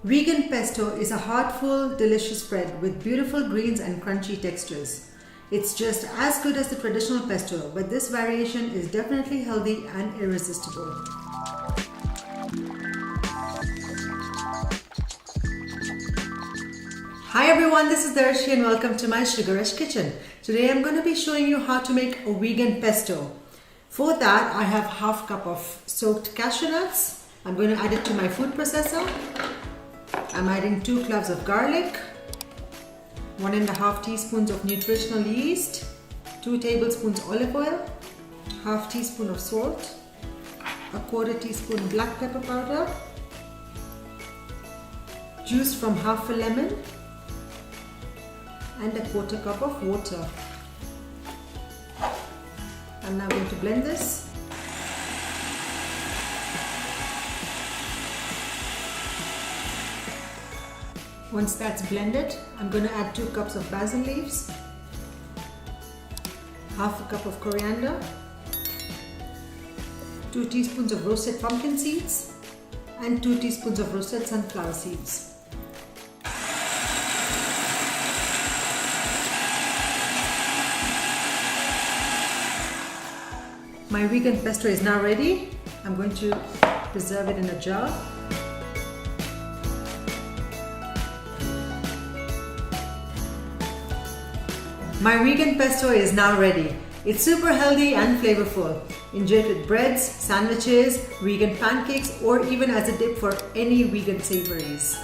Vegan pesto is a heartful, delicious spread with beautiful greens and crunchy textures. It's just as good as the traditional pesto, but this variation is definitely healthy and irresistible. Hi everyone, this is Darshi and welcome to my Sugarush kitchen. Today I'm going to be showing you how to make a vegan pesto. For that I have half cup of soaked cashew nuts. I'm going to add it to my food processor. I'm adding 2 cloves of garlic, 1.5 teaspoons of nutritional yeast, 2 tablespoons olive oil, half teaspoon of salt, a quarter teaspoon black pepper powder, juice from half a lemon, and a quarter cup of water. I'm now going to blend this. Once that's blended, I'm going to add 2 cups of basil leaves, half a cup of coriander, 2 teaspoons of roasted pumpkin seeds, and 2 teaspoons of roasted sunflower seeds. My vegan pesto is now ready. I'm going to preserve it in a jar. My vegan pesto is now ready. It's super healthy and flavorful. Enjoy it with breads, sandwiches, vegan pancakes, or even as a dip for any vegan savories.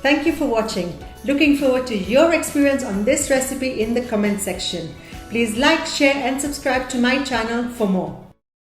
Thank you for watching. Looking forward to your experience on this recipe in the comment section. Please like, share and subscribe to my channel for more.